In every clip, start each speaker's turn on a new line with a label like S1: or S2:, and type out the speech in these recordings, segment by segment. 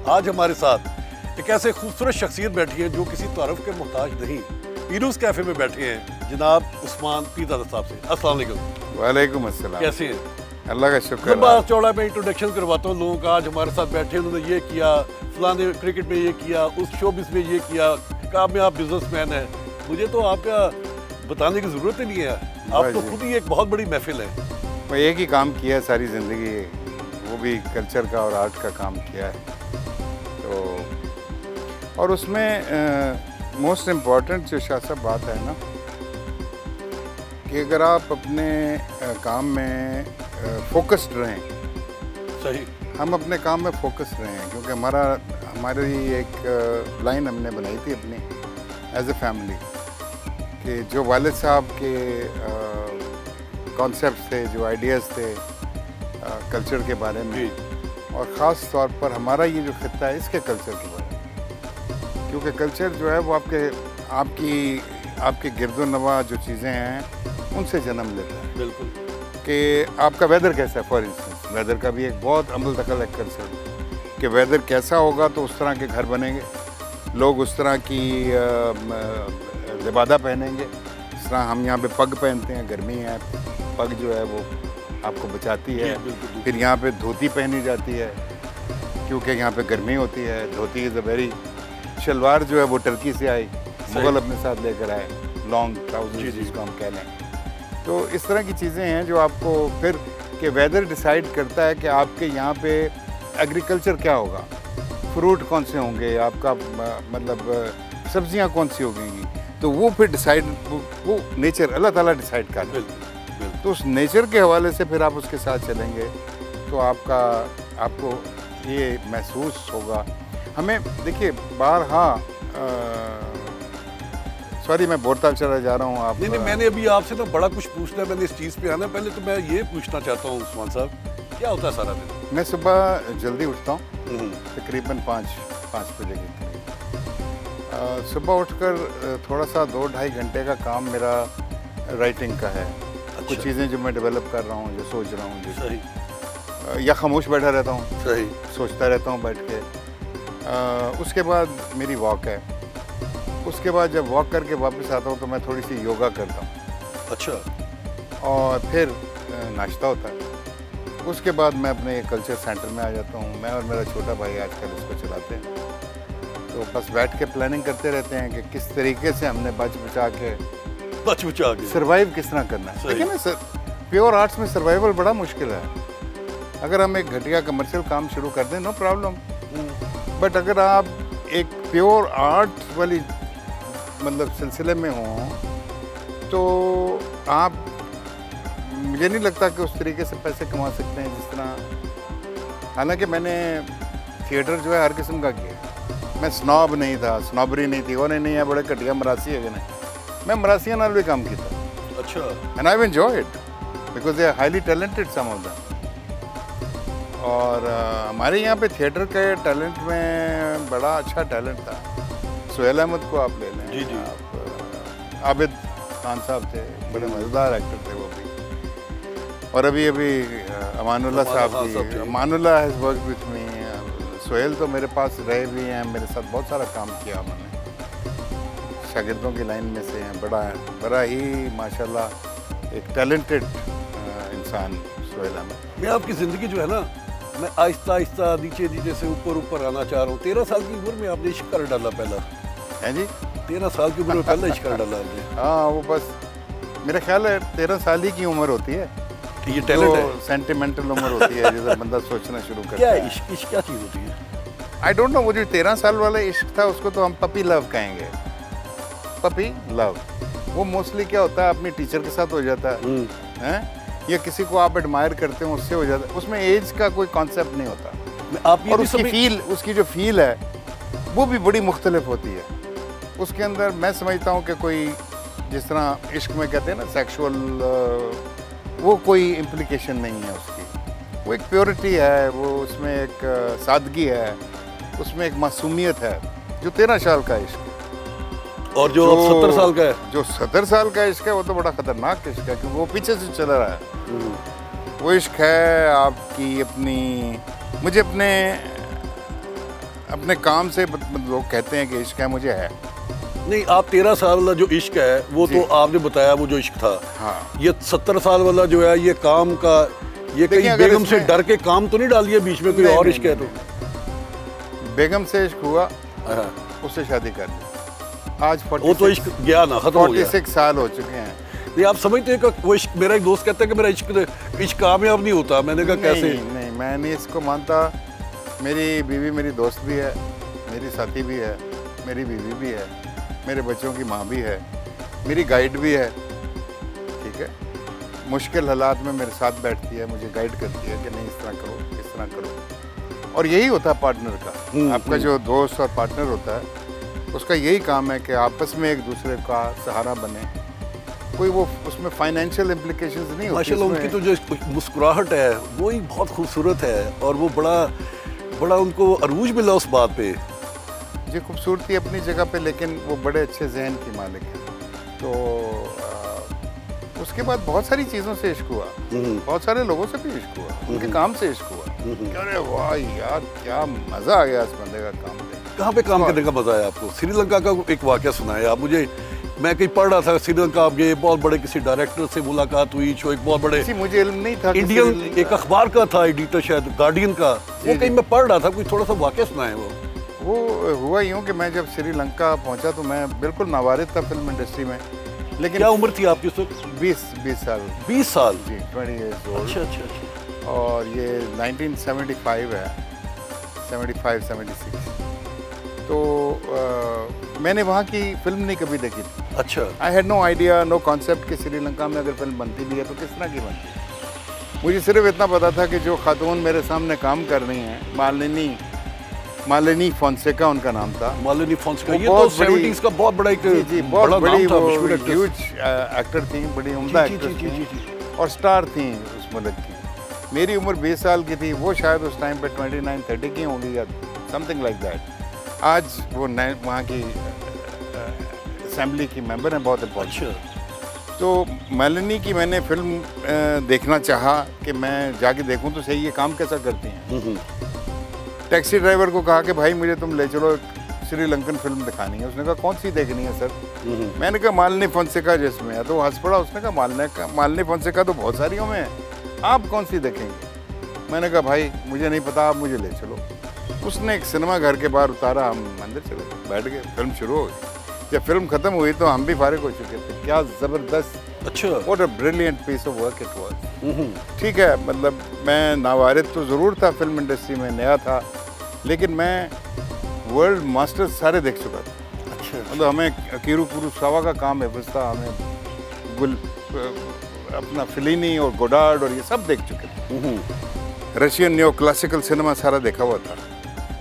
S1: आज हमारे साथ एक ऐसे खूबसूरत शख्सियत बैठी है जो किसी तारुफ के मोहताज नहीं, पीरूज कैफे में बैठे हैं जनाब उस्मान पीरजादा साहब से। अस्सलाम वालेकुम।
S2: वालेकुम अस्सलाम।
S1: कैसे हैं?
S2: अल्लाह का शुक्र।
S1: बात चौड़ा मैं इंट्रोडक्शन करवाता हूँ लोगों का। आज हमारे साथ बैठे उन्होंने ये किया, फलाने क्रिकेट में ये किया, उस शोबिस में ये किया, कामयाब बिजनेसमैन है। मुझे तो आपका बताने की ज़रूरत ही नहीं है, आप तो खुद ही एक बहुत बड़ी महफिल है।
S2: मैं एक ही काम किया है सारी ज़िंदगी, वो भी कल्चर का और आर्ट का काम किया है। तो और उसमें मोस्ट इम्पॉर्टेंट जो शाह साहब बात है ना कि अगर आप अपने काम में फोकस्ड रहें।
S1: सही, हम
S2: अपने काम में फोकस्ड रहें, क्योंकि हमारी एक लाइन हमने बनाई थी अपनी एज ए फैमिली कि जो वालिद साहब के कॉन्सेप्ट्स थे, जो आइडियाज़ थे कल्चर के बारे में, और ख़ास तौर पर हमारा ये जो खित्ता है इसके कल्चर के बारे में, क्योंकि कल्चर जो है वो आपके गिरदोनवा जो चीज़ें हैं उनसे जन्म लेता है।
S1: बिल्कुल।
S2: कि आपका वेदर कैसा है, फॉर इंस्टेंस वेदर का भी एक बहुत अमल दखल है कल्चर कि वेदर कैसा होगा तो उस तरह के घर बनेंगे, लोग उस तरह की लिबादा पहनेंगे। इस तरह हम यहाँ पे पग पहनते हैं, गर्मी है, पग जो है वो आपको बचाती है। फिर यहाँ पे धोती पहनी जाती है क्योंकि यहाँ पे गर्मी होती है। धोती इज़ अ वेरी, शलवार जो है वो टर्की से आई, मुग़ल अपने साथ लेकर आए, लॉन्ग ट्राउजर जिसको हम कह लें। तो इस तरह की चीज़ें हैं जो आपको फिर कि वेदर डिसाइड करता है कि आपके यहाँ पे एग्रीकल्चर क्या होगा, फ्रूट कौन से होंगे, आपका मतलब सब्जियाँ कौन सी होंगी, तो वो फिर डिसाइड वो नेचर अल्लाह ताला डिसाइड कर रहा है। तो उस नेचर के हवाले से फिर आप उसके साथ चलेंगे तो आपको ये महसूस होगा। हमें देखिए सॉरी मैं बोलता चला जा रहा हूँ। आप
S1: नहीं, मैंने अभी आपसे ना बड़ा कुछ पूछना है, मैंने इस चीज़ पे आना। पहले तो मैं ये पूछना चाहता हूँ उस्मान साहब, क्या होता है सारा दिन?
S2: मैं सुबह जल्दी उठता हूँ, तकरीबन 5 बजे के करीब। सुबह उठकर थोड़ा सा 2-2.5 घंटे का काम मेरा राइटिंग का है। अच्छा। कुछ चीज़ें जो मैं डेवलप कर रहा हूँ, जो सोच रहा हूँ,
S1: सही,
S2: या खामोश बैठा रहता हूँ,
S1: सही,
S2: सोचता रहता हूँ बैठ के। उसके बाद मेरी वॉक है। उसके बाद जब वॉक करके वापस आता हूँ तो मैं थोड़ी सी योगा करता हूँ।
S1: अच्छा।
S2: और फिर नाश्ता होता है। उसके बाद मैं अपने कल्चर सेंटर में आ जाता हूँ। मैं और मेरा छोटा भाई आजकल इसको चलाते हैं, तो बस बैठ के प्लानिंग करते रहते हैं कि किस तरीके से हमने बच बचा के सर्वाइव किस तरह करना है। देखिए ना सर, प्योर आर्ट्स में सर्वाइवल बड़ा मुश्किल है। अगर हम एक घटिया कमर्शियल काम शुरू कर दें नो प्रॉब्लम, बट अगर आप एक प्योर आर्ट वाली मतलब सिलसिले में हो तो आप, मुझे नहीं लगता कि उस तरीके से पैसे कमा सकते हैं जिस तरह। हालांकि मैंने थिएटर जो है हर किस्म का किया। मैं स्नॉब नहीं था, स्नॉबरी नहीं थी, वो नहीं है बड़े घटिया मरासी है नहीं, मैं मरासियों नाल भी काम किया।
S1: अच्छा।
S2: And I enjoy it because they are highly talented some of them. और हमारे यहाँ पे थिएटर के टैलेंट में बड़ा अच्छा टैलेंट था। सुहेल अहमद को आप ले लें,
S1: जी।
S2: आप आबिद खान साहब थे, बड़े मज़ेदार एक्टर थे वो भी। और अभी अमानुल्लाह साहब भी, Amanullah has work with me. Suhail तो मेरे पास रहे भी हैं, मेरे साथ बहुत सारा काम किया उन्होंने, शागिर्दों की लाइन में से हैं। बड़ा ही माशाल्लाह एक टैलेंटेड इंसान सुहेल अहमद।
S1: मैं आपकी ज़िंदगी जो है ना, मैं आहिस्ता नीचे से ऊपर आना चाह रहा हूँ। 13 साल की उम्र में आपने इश्क कर डाला पहला
S2: है जी?
S1: 13 साल की उम्र में पहला इश्क कर डाला आपने?
S2: हाँ, वो बस मेरा ख्याल है 13 साल ही की उम्र होती है
S1: कि ये टैलेंट है,
S2: सेंटिमेंटल उम्र होती है जिससे बंदा सोचना शुरू करता है।
S1: क्या इश्क क्या चीज़ होती है?
S2: I don't know. वो जो 13 साल वाला इश्क था उसको तो हम पपी लव कहेंगे। पपी लव वो मोस्टली क्या होता है, अपनी टीचर के साथ हो जाता है, या किसी को आप एडमायर करते हो उससे हो जाता है। उसमें एज का कोई कॉन्सेप्ट नहीं होता।
S1: आप
S2: और उसकी जो फील है वो भी बड़ी मुख्तलिफ होती है। उसके अंदर मैं समझता हूँ कि कोई जिस तरह इश्क में कहते हैं ना सेक्सुअल, वो कोई इम्प्लिकेशन नहीं है उसकी। वो एक प्योरिटी है, वो उसमें एक सादगी है, उसमें एक मासूमियत है। जो 13 साल का इश्क है
S1: और जो 70 साल का है,
S2: जो 70 साल का इश्क है वो तो बड़ा खतरनाक इश्क है, क्योंकि वो पीछे से चल रहा है। वो इश्क है आपकी अपनी, मुझे अपने अपने काम से लोग कहते हैं कि इश्क है, मुझे है।
S1: नहीं, आप 13 साल वाला जो इश्क है वो तो आपने बताया वो जो इश्क था।
S2: हाँ।
S1: ये 70 साल वाला जो है ये काम का, ये कहीं बेगम से डर के काम तो नहीं डाल दिया बीच में, कोई और इश्क है तो?
S2: बेगम से इश्क हुआ, उससे शादी कर ली। आज
S1: वो तो इश्क गया ना, खत्म हो गया।
S2: 46 साल हो चुके हैं।
S1: नहीं, आप समझते हैं कि वो इश्क, मेरा एक दोस्त कहता है कि मेरा इश्क कामयाब नहीं होता। मैंने कहा कैसे?
S2: नहीं, मैं नहीं इसको मानता। मेरी बीवी मेरी दोस्त भी है, मेरी साथी भी है, मेरी बीवी भी है, मेरे बच्चों की माँ भी है, मेरी गाइड भी है। ठीक है, मुश्किल हालात में मेरे साथ बैठती है, मुझे गाइड करती है कि नहीं इस तरह करो, इस तरह करो। और यही होता है पार्टनर का। आपका जो दोस्त और पार्टनर होता है उसका यही काम है कि आपस में एक दूसरे का सहारा बने। कोई वो उसमें फाइनेंशियल इम्प्लिकेशंस नहीं होती।
S1: माशाल्लाह उनकी तो जो मुस्कुराहट है वो ही बहुत खूबसूरत है, और वो बड़ा उनको अरूज मिला उस बात पे।
S2: जी, खूबसूरती अपनी जगह पे, लेकिन वो बड़े अच्छे जहन की मालिक है। तो उसके बाद बहुत सारी चीज़ों से इश्क हुआ, बहुत सारे लोगों से भी इश्क हुआ, उनके काम से इश्क हुआ। अरे वाह यार, क्या मज़ा आ गया इस बंदे का काम पे।
S1: कहाँ पे काम करने का मजा आया आपको? श्रीलंका का एक वाकया सुनाए आप मुझे। मैं कहीं पढ़ रहा था, श्रीलंका आप गए, बहुत बड़े किसी डायरेक्टर से मुलाकात हुई, जो एक बहुत बड़े,
S2: मुझे इल्म नहीं था,
S1: इंडियन एक अखबार का था एडिटर, शायद गार्डियन का, वो कहीं मैं पढ़ रहा था। कोई थोड़ा सा वाकया सुनाए।
S2: वो हुआ यूँ कि मैं जब श्रीलंका पहुँचा तो मैं बिल्कुल नावारिद था फिल्म इंडस्ट्री में। लेकिन
S1: क्या उम्र थी आपकी उस वक्त?
S2: 20 साल।
S1: 20 साल?
S2: जी, 20 years old।
S1: अच्छा।
S2: और ये 1975 है, 75-76। तो मैंने वहाँ की फिल्म नहीं कभी देखी थी।
S1: अच्छा।
S2: I had no idea, no concept कि श्रीलंका में अगर फिल्म बनती भी है तो किस तरह की बनती है। मुझे सिर्फ इतना पता था कि जो खातून मेरे सामने काम कर रही हैं, मालिनी फोंसेका उनका नाम था।
S1: मालिनी फोंसेका, ये तो 70s का बहुत बड़ा एक
S2: बहुत बड़ी ह्यूज एक्टर थी, बड़ी उम्दा एक्ट्रेस थी और स्टार थी उस मुल्क की। मेरी उम्र 20 साल की थी, वो शायद उस टाइम पे 29-30 की होंगी या समथिंग लाइक दैट। आज वो वहाँ की असेंबली की मेंबर हैं, बहुत इम्पोर्टेंट। तो मालिनी की मैंने फिल्म देखना चाहा कि मैं जाके देखूं तो सही ये काम कैसा करती हैं। टैक्सी ड्राइवर को कहा कि भाई मुझे तुम ले चलो, श्रीलंकन फिल्म दिखानी है। उसने कहा कौन सी देखनी है सर? मैंने कहा मालिनी फोंसेका जिसमें है। तो हंस पड़ा। उसने कहा मालिनी फोंसेका तो बहुत सारियों में है, आप कौन सी देखेंगे? मैंने कहा भाई मुझे नहीं पता, आप मुझे ले चलो। उसने एक सिनेमा घर के बाहर उतारा, हम अंदर चले गए, बैठ गए, फिल्म शुरू हो गई। जब फिल्म खत्म हुई तो हम भी फारिग हो चुके थे। क्या ज़बरदस्त,
S1: अच्छा,
S2: what a brilliant piece of work it was. ठीक है, मतलब मैं नावारिद तो ज़रूर था, फिल्म इंडस्ट्री में नया था, लेकिन मैं वर्ल्ड मास्टर्स सारे देख चुका था।
S1: अच्छा।
S2: मतलब हमें अकीरू कुरोसावा का काम है था, हमें अपना फिलिनी और गोडार्ड और ये सब देख चुके थे। रशियन न्यो क्लासिकल सिनेमा सारा देखा हुआ था।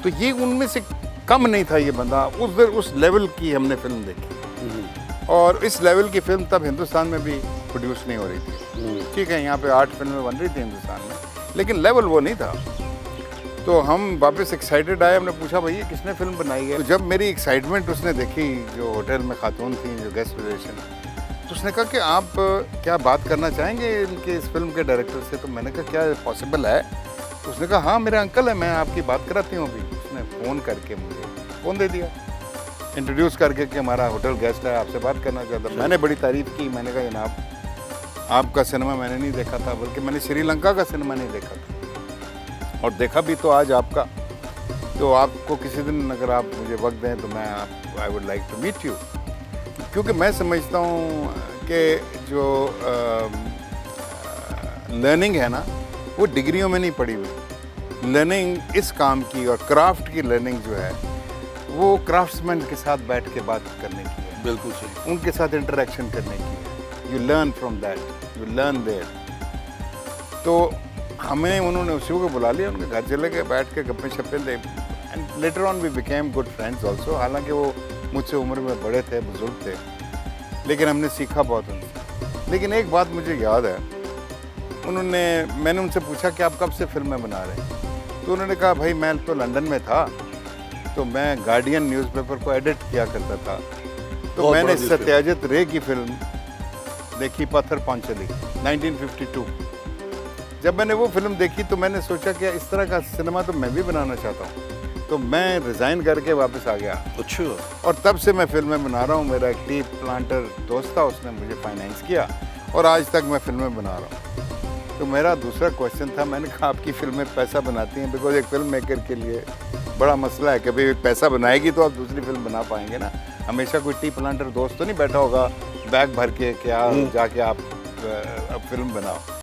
S2: तो ये उनमें से कम नहीं था ये बंदा। उस लेवल की हमने फिल्म देखी, और इस लेवल की फिल्म तब हिंदुस्तान में भी प्रोड्यूस नहीं हो रही थी। ठीक है, यहाँ पे 8 फिल्में बन रही थी हिंदुस्तान में, लेकिन लेवल वो नहीं था। तो हम वापस एक्साइटेड आए, हमने पूछा भैया किसने फिल्म बनाई है? तो जब मेरी एक्साइटमेंट उसने देखी, जो होटल में खातून थी, जो गेस्ट रिलेशन, तो उसने कहा कि आप क्या बात करना चाहेंगे इनके इस फिल्म के डायरेक्टर से? तो मैंने कहा क्या पॉसिबल है? तो उसने कहा हाँ मेरे अंकल है, मैं आपकी बात कराती हूँ अभी। उसने फ़ोन करके मुझे फ़ोन दे दिया, इंट्रोड्यूस करके कि हमारा होटल गेस्ट है, आपसे बात करना चाहता। मैंने बड़ी तारीफ़ की। मैंने कहा जनाब आपका सिनेमा मैंने नहीं देखा था, बल्कि मैंने श्रीलंका का सिनेमा नहीं देखा था, और देखा भी तो आज आपका। तो आपको किसी दिन अगर आप मुझे वक्त दें तो मैं I would like to meet you, क्योंकि मैं समझता हूँ कि जो लर्निंग है ना, वो डिग्रियों में नहीं पड़ी हुई। लर्निंग इस काम की और क्राफ्ट की लर्निंग जो है वो क्राफ्ट्समैन के साथ बैठ के बात करने की है।
S1: बिल्कुल सही।
S2: उनके साथ इंटरेक्शन करने की है। You learn from that, you learn there. तो हमें उन्होंने उसी को बुला लिया, उनके घर चले गए, बैठ के गप्पे शप्पे ले, and later on we became good friends also. हालांकि वो मुझसे उम्र में बड़े थे, बुजुर्ग थे, लेकिन हमने सीखा बहुत उनसे। लेकिन एक बात मुझे याद है, मैंने उनसे पूछा कि आप कब से फिल्में बना रहे हैं? तो उन्होंने कहा भाई मैं तो लंदन में था, तो मैं गार्डियन न्यूज़पेपर को एडिट किया करता था। तो मैंने सत्याजित रे की फिल्म देखी, पत्थर पांचली, 1952। जब मैंने वो फिल्म देखी तो मैंने सोचा कि इस तरह का सिनेमा तो मैं भी बनाना चाहता हूँ। तो मैं रिज़ाइन करके वापस आ गया
S1: अच्छा।
S2: और तब से मैं फिल्में बना रहा हूँ। मेरा एक टी प्लांटर दोस्त था, उसने मुझे फाइनेंस किया और आज तक मैं फिल्में बना रहा हूँ। तो मेरा दूसरा क्वेश्चन था, मैंने कहा आपकी फिल्में पैसा बनाती हैं? बिकॉज एक फिल्म मेकर के लिए बड़ा मसला है कि भाई पैसा बनाएगी तो आप दूसरी फिल्म बना पाएंगे ना। हमेशा कोई टी प्लांटर दोस्त तो नहीं बैठा होगा बैग भर के कि जाके आप फिल्म बनाओ।